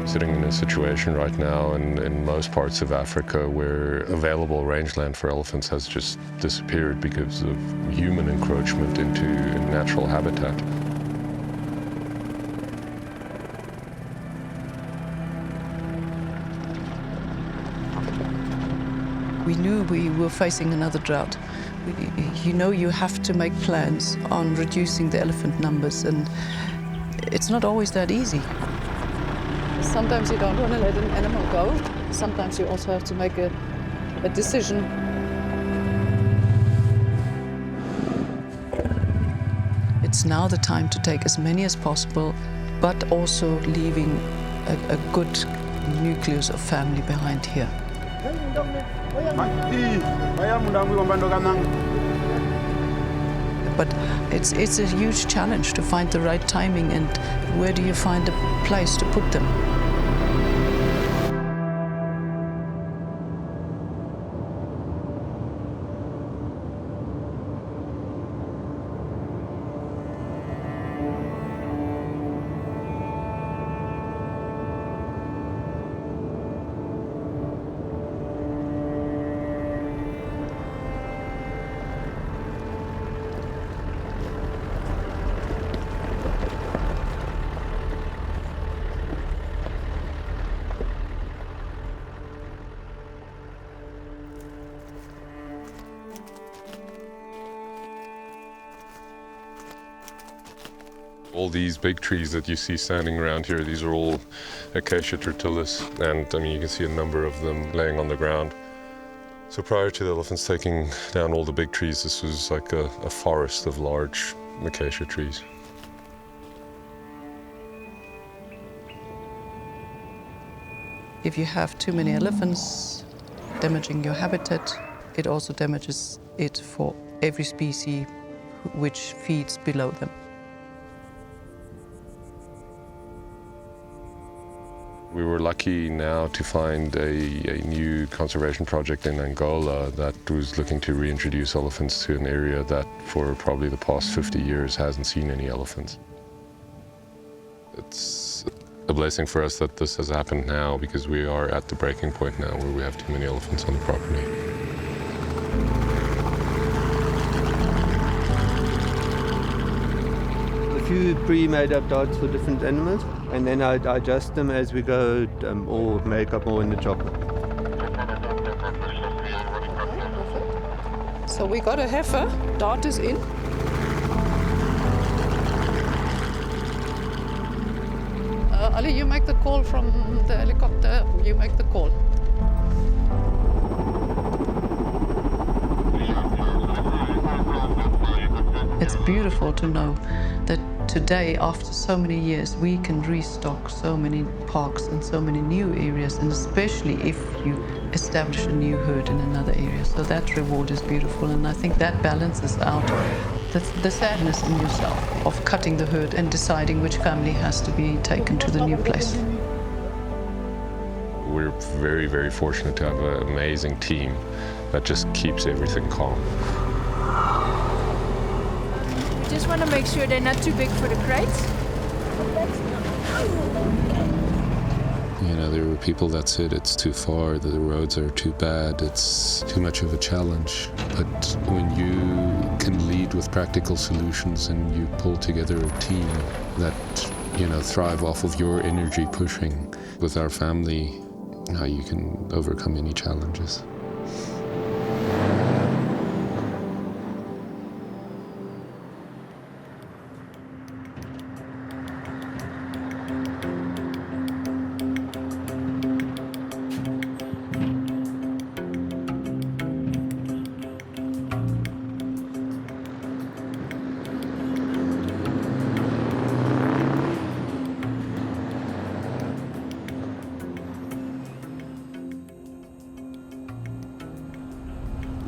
Sitting in a situation right now in most parts of Africa where available rangeland for elephants has just disappeared because of human encroachment into natural habitat. We knew we were facing another drought. You have to make plans on reducing the elephant numbers, and it's not always that easy. Sometimes you don't want to let an animal go. Sometimes you also have to make a decision. It's now the time to take as many as possible, but also leaving a good nucleus of family behind here. But it's a huge challenge to find the right timing, and where do you find a place to put them? All these big trees that you see standing around here, these are all Acacia tertilis, and I mean you can see a number of them laying on the ground. So prior to the elephants taking down all the big trees, this was like a forest of large acacia trees. If you have too many elephants damaging your habitat, it also damages it for every species which feeds below them. We were lucky now to find a new conservation project in Angola that was looking to reintroduce elephants to an area that for probably the past 50 years hasn't seen any elephants. It's a blessing for us that this has happened now, because we are at the breaking point now where we have too many elephants on the property. A few pre-made up darts for different animals, and then I adjust them as we go, or make up more in the chopper. So we got a heifer, dart is in. Ali, you make the call from the helicopter, you make the call. It's beautiful to know that today, after so many years, we can restock so many parks and so many new areas, and especially if you establish a new herd in another area. So that reward is beautiful, and I think that balances out the sadness in yourself of cutting the herd and deciding which family has to be taken to the new place. We're very, very fortunate to have an amazing team that just keeps everything calm. We just want to make sure they're not too big for the crates. You know, there were people that said it's too far, the roads are too bad, it's too much of a challenge. But when you can lead with practical solutions and you pull together a team that, you know, thrive off of your energy pushing with our family, how you can overcome any challenges.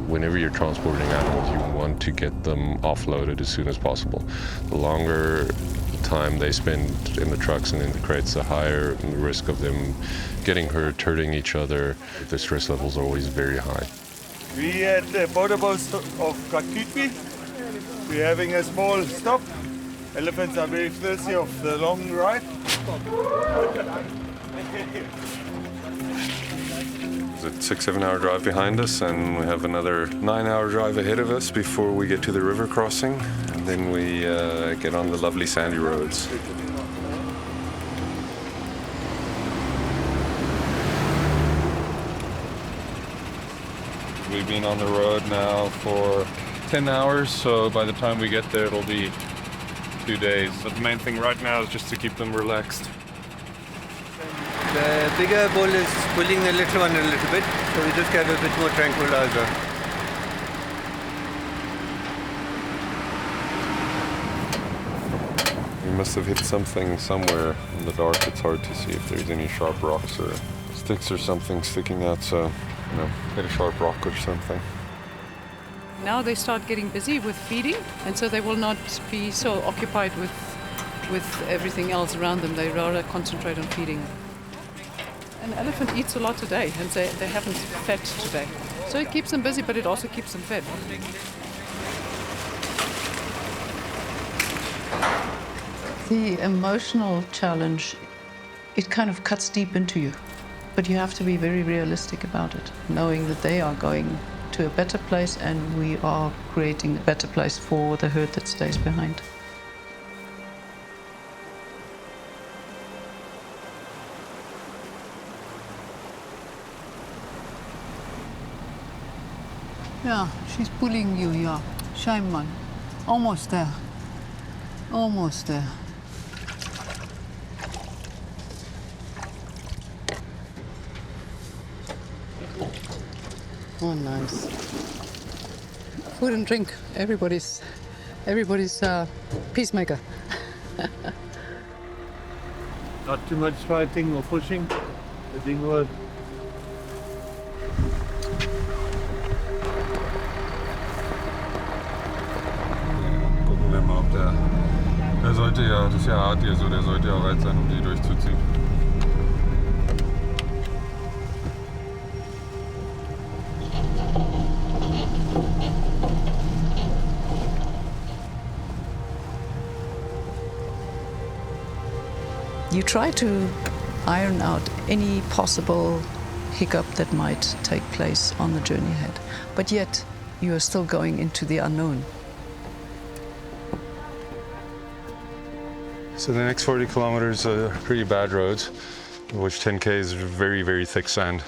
Whenever you're transporting animals, you want to get them offloaded as soon as possible. The longer time they spend in the trucks and in the crates, the higher the risk of them getting hurt, hurting each other. The stress levels are always very high. We at the border post of Cuatir, we're having a small stop. Elephants are very thirsty of the long ride. It's a 6-7 hour drive behind us, and we have another 9-hour drive ahead of us before we get to the river crossing, and then we get on the lovely sandy roads. We've been on the road now for 10 hours, so by the time we get there, it'll be 2 days. But the main thing right now is just to keep them relaxed. The bigger bull is pulling the little one a little bit, so we just get a bit more tranquilizer. We must have hit something somewhere in the dark. It's hard to see if there's any sharp rocks or sticks or something sticking out, so hit a sharp rock or something. Now they start getting busy with feeding, and so they will not be so occupied with everything else around them. They rather concentrate on feeding. An elephant eats a lot today, and they haven't fed today. So it keeps them busy, but it also keeps them fed. The emotional challenge, it kind of cuts deep into you. But you have to be very realistic about it, knowing that they are going to a better place and we are creating a better place for the herd that stays behind. Yeah, she's pulling you, yeah. Shame, man. Almost there. Almost there. Oh, nice. Food and drink. Everybody's peacemaker. Not too much fighting or pushing. The thing was. Gucken wir mal, ob der sollte ja, das ist ja hart hier so, der sollte ja bereit sein, um die durchzuziehen. You try to iron out any possible hiccup that might take place on the journey ahead, but yet you are still going into the unknown. So the next 40 kilometers are pretty bad roads, which 10K is very, very thick sand.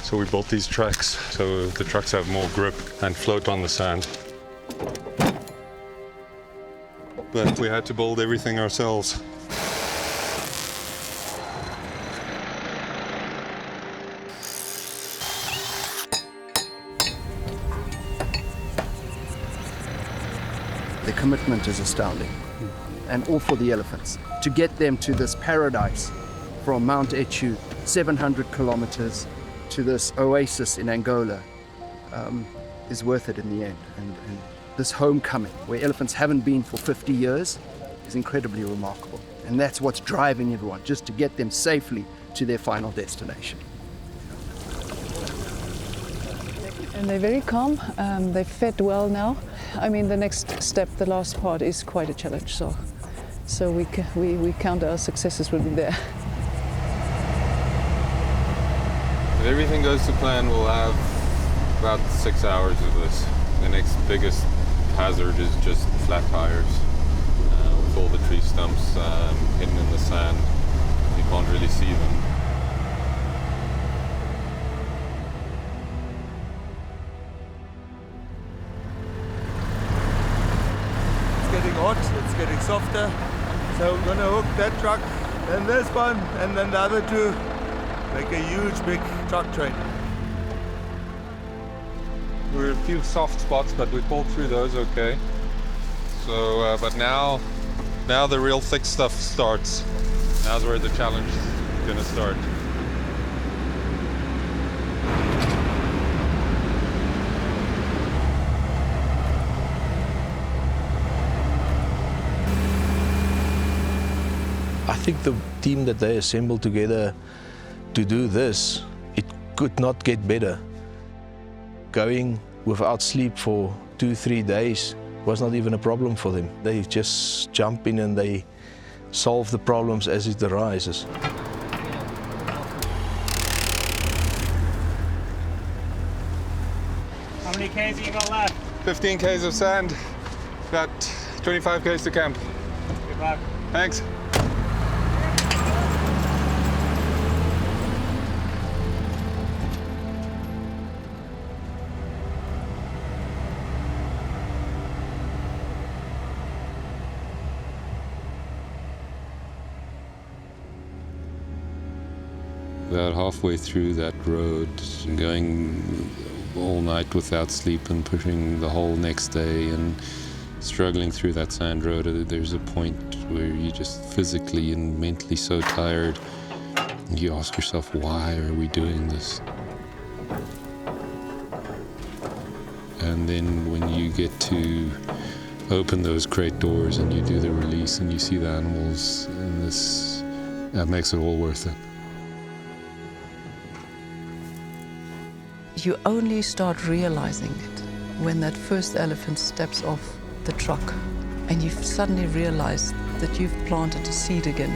So we built these tracks so the trucks have more grip and float on the sand. But we had to build everything ourselves. The commitment is astounding, and all for the elephants. To get them to this paradise from Mount Echu, 700 kilometers, to this oasis in Angola, is worth it in the end. And this homecoming, where elephants haven't been for 50 years, is incredibly remarkable. And that's what's driving everyone, just to get them safely to their final destination. And they're very calm. They've fed well now. I mean, the next step, the last part, is quite a challenge. So we count our successes will be there. If everything goes to plan, we'll have about 6 hours of this. The next biggest hazard is just flat tires. With all the tree stumps hidden in the sand, you can't really see them. Hot, it's getting softer, so we're going to hook that truck, then this one, and then the other two, make a huge big truck train. There were a few soft spots, but we pulled through those okay. So, but now the real thick stuff starts. Now's where the challenge is going to start. I think the team that they assembled together to do this, it could not get better. Going without sleep for 2-3 days was not even a problem for them. They just jump in and they solve the problems as it arises. How many Ks you got left? 15 Ks of sand, about 25 Ks to camp. Good luck. Thanks. About halfway through that road, going all night without sleep and pushing the whole next day and struggling through that sand road, there's a point where you're just physically and mentally so tired. You ask yourself, why are we doing this? And then when you get to open those crate doors and you do the release and you see the animals, and that makes it all worth it. You only start realizing it when that first elephant steps off the truck and you suddenly realize that you've planted a seed again.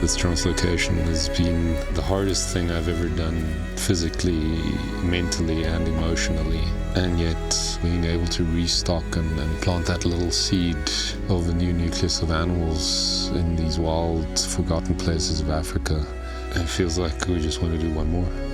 This translocation has been the hardest thing I've ever done physically, mentally and emotionally. And yet being able to restock and plant that little seed of the new nucleus of animals in these wild, forgotten places of Africa, it feels like we just want to do one more.